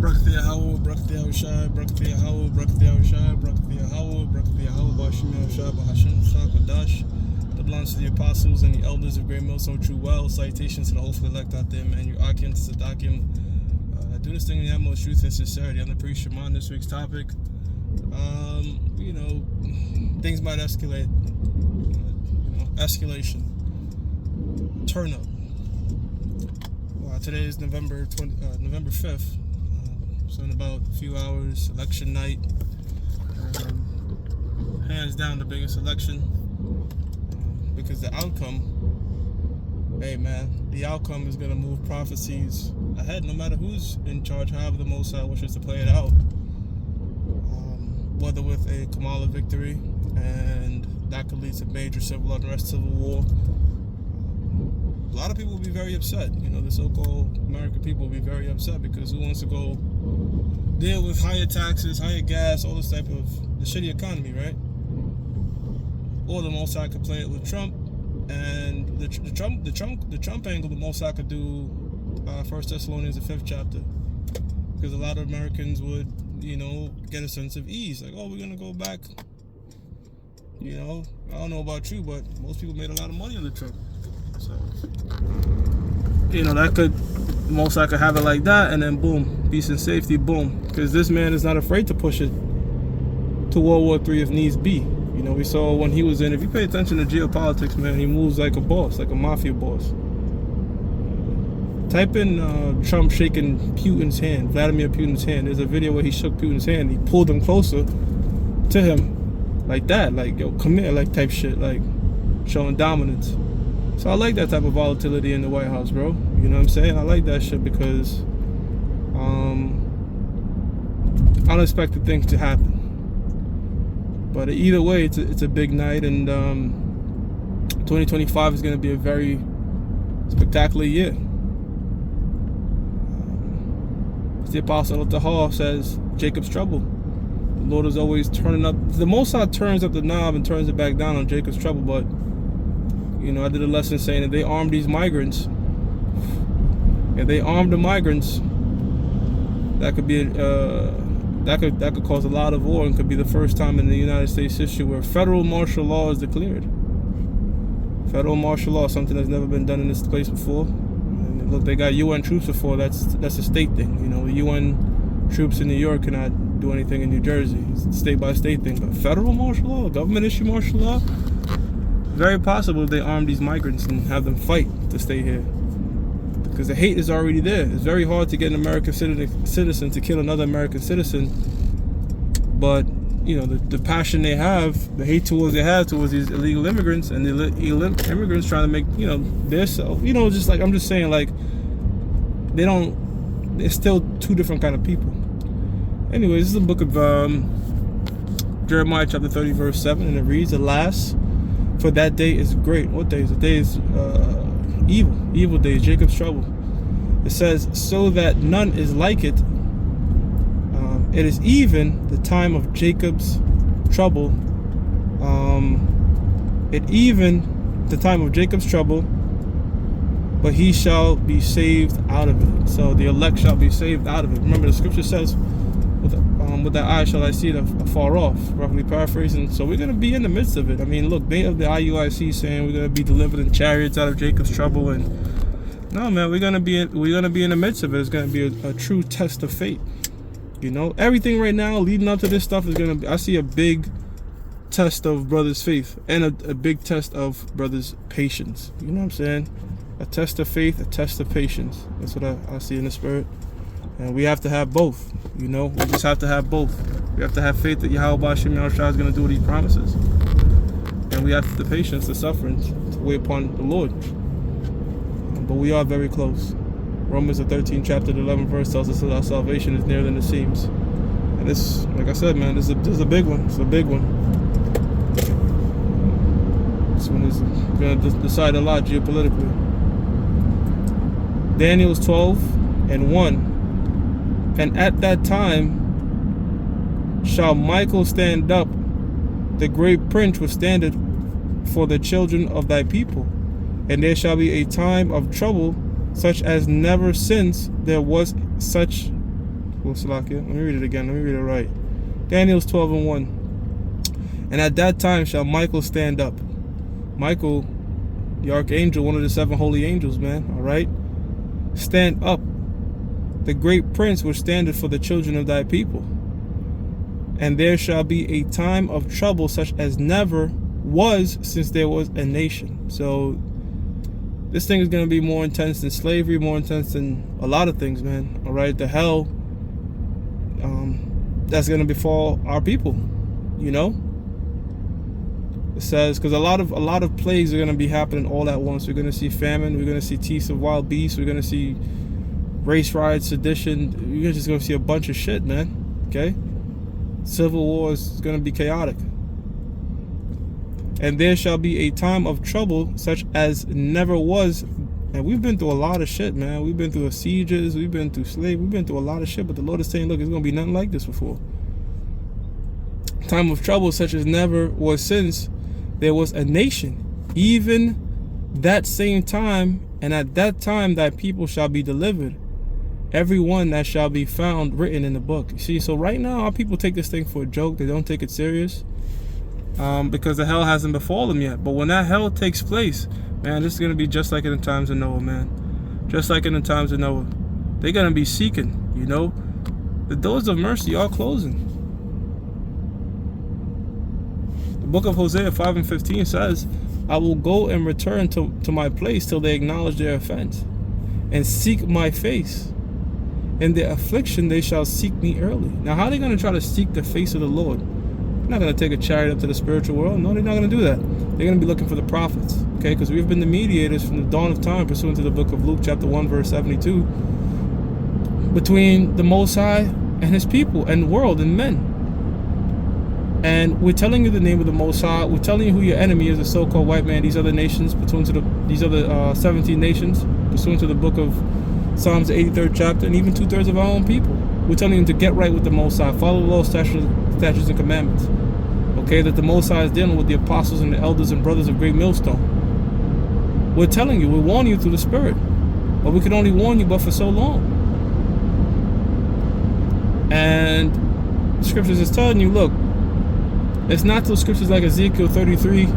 Brakti Yahweh, Brakti Yahushai, Brakti Yahweh, Brakti Yahushai, Brakti Yahweh, Brakti Yahweh, Bashim Yahushai, Bahashim, Shach, that belongs to the apostles and the elders of Great Millstone True Well. Salutations to the hopeful elect out there, man. Your Akim, Sadakim. Do this thing in the utmost truth and sincerity. I'm the priest Shimon. This week's topic. Things might escalate. Escalation. Turn up. Today is November 5th. So in about a few hours, election night. Hands down the biggest election. Because the outcome, hey man, the outcome is going to move prophecies ahead no matter who's in charge, however the Most High wishes to play it out. Whether with a Kamala victory, and that could lead to major civil unrest, civil war. A lot of people will be very upset. The so-called American people will be very upset because who wants to go deal with higher taxes, higher gas, all this type of the shitty economy, right? Or the Most High could play it with Trump, and the Trump angle, the Most High could do 1 Thessalonians, the 5th chapter, because a lot of Americans would, get a sense of ease, like, oh, we're gonna go back. I don't know about you, but most people made a lot of money on the Trump. So, that could, most I could have it like that, and then boom, peace and safety, boom. Because this man is not afraid to push it to World War III if needs be. We saw when he was in, if you pay attention to geopolitics, man, he moves like a boss, like a mafia boss. Type in Trump shaking Putin's hand, Vladimir Putin's hand. There's a video where he shook Putin's hand. He pulled him closer to him like that, like, yo, come here, like type shit, like showing dominance. So I like that type of volatility in the White House, bro. You know what I'm saying? I like that shit because unexpected things to happen. But either way, it's a big night, and 2025 is going to be a very spectacular year. As the Apostle of Tahar says, Jacob's trouble. The Lord is always turning up. The Most High turns up the knob and turns it back down on Jacob's trouble, but I did a lesson saying that they armed these migrants. If they armed the migrants, that could be that could cause a lot of war, and could be the first time in the United States history where federal martial law is declared. Federal martial law, something that's never been done in this place before. And look, they got UN troops before. That's a state thing. The UN troops in New York cannot do anything in New Jersey. It's a state by state thing. But federal martial law, government issue martial law. Very possible if they arm these migrants and have them fight to stay here, because the hate is already there. It's very hard to get an American citizen to kill another American citizen, but the passion they have, the hate towards these illegal immigrants, and the illegal immigrants trying to make their self, just like, I'm just saying, like, they're still two different kind of people. Anyways, this is the book of Jeremiah chapter 30 verse 7, and it reads, "Alas, for that day is great." What day is it? The day is evil days, Jacob's trouble. It says, "So that none is like it. It is even the time of Jacob's trouble. The time of Jacob's trouble, but he shall be saved out of it." So the elect shall be saved out of it. Remember, the scripture says, with that eye shall I see it afar off, roughly paraphrasing. So we're going to be in the midst of it. I mean, look, they have the IUIC saying we're going to be delivered in chariots out of Jacob's trouble, and no, man, we're going to be in the midst of it. It's going to be a true test of fate. Everything right now leading up to this stuff is going to be, I see a big test of brothers' faith, and a big test of brothers' patience. You know what I'm saying? A test of faith, a test of patience. That's what I see in the spirit. And we have to have both, we just have to have both. We have to have faith that Yahweh Bashim Yahushua is going to do what he promises. And we have the patience, the suffering to wait upon the Lord. But we are very close. Romans the 13th chapter, the 11th verse tells us that our salvation is nearer than it seems. And this, like I said, man, this is a big one. It's a big one. This one is going to decide a lot geopolitically. Daniel 12:1. "And at that time shall Michael stand up, the great prince which standeth for the children of thy people. And there shall be a time of trouble such as never since there was such Well, Salakia. Let me read it again. Let me read it right. Daniel's 12:1. And at that time shall Michael stand up. Michael, the archangel, one of the 7 holy angels, man. All right? Stand up. The great prince which standeth for the children of thy people. And there shall be a time of trouble such as never was since there was a nation. So this thing is going to be more intense than slavery, more intense than a lot of things, man. All right? The hell that's going to befall our people, you know? It says, because a lot of plagues are going to be happening all at once. We're going to see famine. We're going to see teeth of wild beasts. We're going to see race riots, sedition. You're just going to see a bunch of shit, man. Okay? Civil war is going to be chaotic. And there shall be a time of trouble such as never was. And we've been through a lot of shit, man. We've been through sieges. We've been through slavery. We've been through a lot of shit. But the Lord is saying, look, it's going to be nothing like this before. Time of trouble such as never was since there was a nation. Even that same time, and at that time thy people shall be delivered. Every one that shall be found written in the book. See, so right now our people take this thing for a joke. They don't take it serious. Because the hell hasn't befallen them yet. But when that hell takes place, man, this is going to be just like in the times of Noah, man. Just like in the times of Noah. They're going to be seeking, you know. The doors of mercy are closing. The book of Hosea 5:15 says, I will go and return to my place till they acknowledge their offense and seek my face. In their affliction they shall seek me early. Now, how are they going to try to seek the face of the Lord? They're not going to take a chariot up to the spiritual world. No, they're not going to do that. They're going to be looking for the prophets. Okay, because we've been the mediators from the dawn of time, pursuant to the book of Luke chapter 1 verse 72, between the Most High and his people and the world and men. And we're telling you the name of the Most High. We're telling you who your enemy is, the so-called white man, these other nations, pursuant to these other 17 nations, pursuant to the book of Psalms 83rd chapter, and even 2/3 of our own people. We're telling them to get right with the Most High, follow the law, statutes, and commandments. Okay, that the Most High is dealing with the apostles and the elders and brothers of Great Millstone. We're telling you, we're warning you through the Spirit. But we can only warn you but for so long. And the scriptures is telling you, look, it's not till scriptures like Ezekiel 33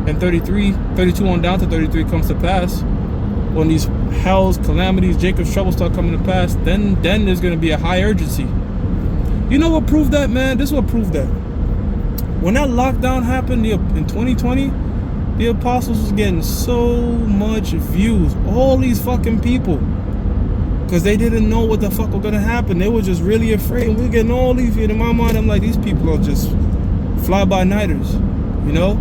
and 32 on down to 33 comes to pass. When these hells, calamities, Jacob's troubles start coming to pass, then there's going to be a high urgency. You know what proved that, man? This is what proved that. When that lockdown happened in 2020, the apostles was getting so much views. All these fucking people. Because they didn't know what the fuck was going to happen. They were just really afraid. And we're getting all these views. In my mind, I'm like, these people are just fly-by-nighters. You know?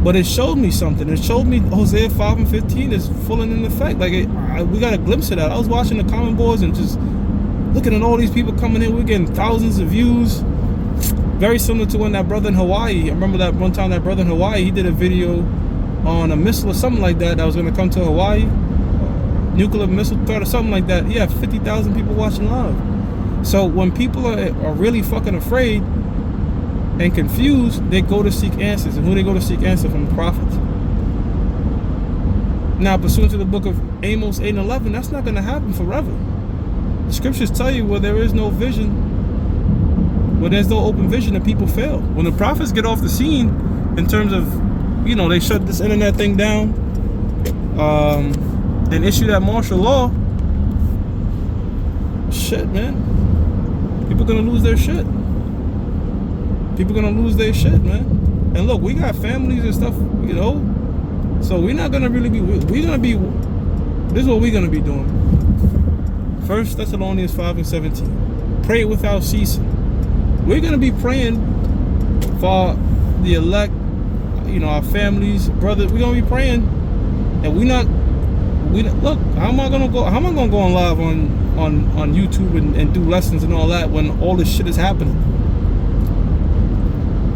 But it showed me something. It showed me Hosea 5:15 is fully in effect. Like, we got a glimpse of that. I was watching the comment boards and just looking at all these people coming in. We're getting thousands of views. Very similar to when that brother in Hawaii, I remember that one time that brother in Hawaii, he did a video on a missile or something like that was going to come to Hawaii. Nuclear missile threat or something like that. Yeah, 50,000 people watching live. So when people are really fucking afraid and confused, they go to seek answers. And who they go to seek answers? From the prophets. Now, pursuant to the book of Amos 8:11, that's not going to happen forever. The scriptures tell you where there is no vision, where there's no open vision, that people fail. When the prophets get off the scene, in terms of, you know, they shut this internet thing down, and issue that martial law, shit, man. People gonna lose their shit. People gonna lose their shit, man. And look, we got families and stuff, you know. So we're not gonna really be. We're gonna be. This is what we're gonna be doing. 1 Thessalonians 5:17. Pray without ceasing. We're gonna be praying for the elect, you know, our families, brothers. We're gonna be praying, and look. How am I gonna go on live on YouTube and do lessons and all that when all this shit is happening?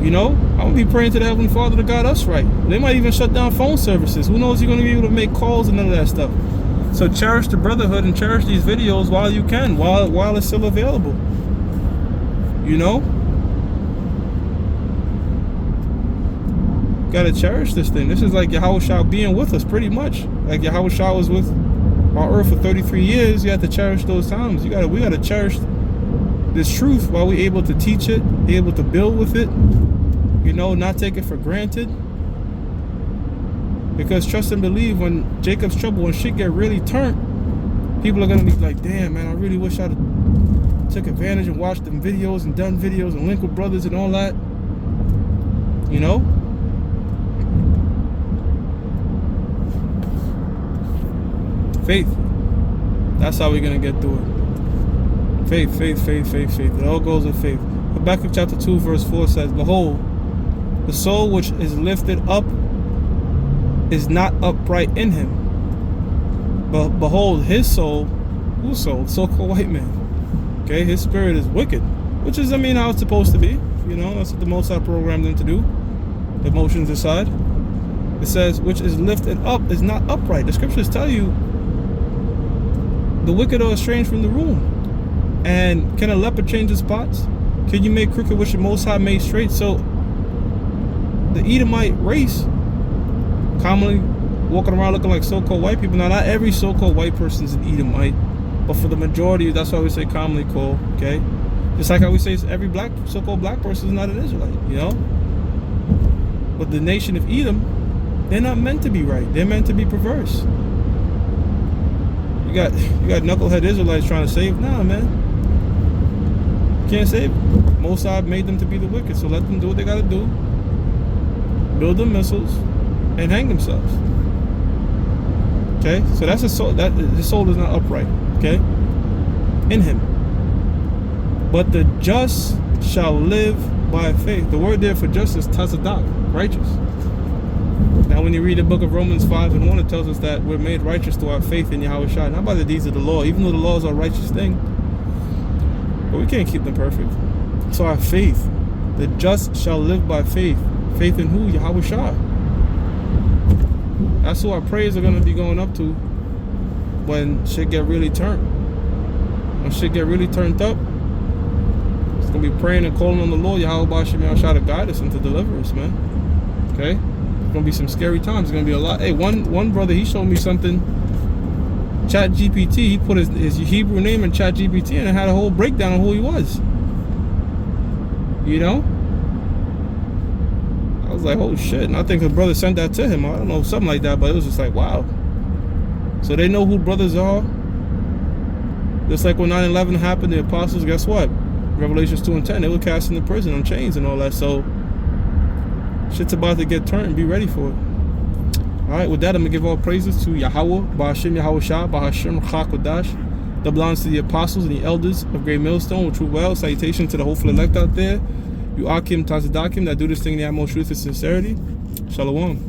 You know, I'm gonna be praying to the Heavenly Father to guide us right. They might even shut down phone services. Who knows? You're gonna be able to make calls and none of that stuff. So cherish the brotherhood and cherish these videos while you can, while it's still available. You know, gotta cherish this thing. This is like Yahushua being with us, pretty much. Like Yahushua was with on earth for 33 years, you have to cherish those times. We gotta cherish this truth while we're able to teach it, able to build with it, you know, not take it for granted. Because trust and believe, when Jacob's trouble, when shit get really turned, people are gonna be like, damn man, I really wish I'd took advantage and watched them videos and done videos and linked with brothers and all that. You know? Faith. That's how we're gonna get through it. Faith. It all goes with faith. Habakkuk chapter 2 verse 4 says, behold, the soul which is lifted up is not upright in him. But behold, his soul, whose soul? So-called white man. Okay, his spirit is wicked. Which is, I mean, how it's supposed to be. You know, that's what the Most High programmed them to do. The emotions aside. It says, which is lifted up is not upright. The scriptures tell you the wicked are estranged from the room. And can a leopard change his spots? Can you make crooked which the Most High made straight? So the Edomite race, commonly walking around looking like so-called white people. Now, not every so-called white person is an Edomite, but for the majority, that's why we say commonly called. Okay, just like how we say every black so-called black person is not an Israelite. You know, but the nation of Edom, they're not meant to be right. They're meant to be perverse. You got knucklehead Israelites trying to save. Nah, man. Can't save them. Mosai made them to be the wicked, so let them do what they gotta do. Build them missiles and hang themselves. Okay, so that's a soul. That the soul is not upright. Okay, in him. But the just shall live by faith. The word there for just is tazadak, righteous. Now, when you read the book of Romans 5:1, it tells us that we're made righteous through our faith in Yahweh Shai, not by the deeds of the law, even though the law is a righteous thing. But we can't keep them perfect. So our faith, the just shall live by faith. Faith in who? Yahweh Shai. That's who our prayers are going to be going up to when shit get really turned. When shit get really turned up, it's going to be praying and calling on the Lord, Yahweh B'Shem Yahshua, to guide us and to deliver us, man. Okay? It's going to be some scary times. It's going to be a lot. Hey, one brother, he showed me something. ChatGPT, he put his Hebrew name in ChatGPT and it had a whole breakdown of who he was. You know? I was like, oh shit. And I think his brother sent that to him. I don't know, something like that, but it was just like, wow. So they know who brothers are. Just like when 9/11 happened, the apostles, guess what? Revelations 2:10, they were cast into prison on chains and all that. So shit's about to get turned. Be ready for it. Alright, with that, I'm going to give all praises to Yahweh, Ba'Hashem Yahweh Shah, Ba'Hashem Chakodash. That belongs to the apostles and the elders of Great Millstone with true well. Salutation to the hopeful elect out there. You Akim Tazadakim that do this thing in the utmost truth and sincerity. Shalom.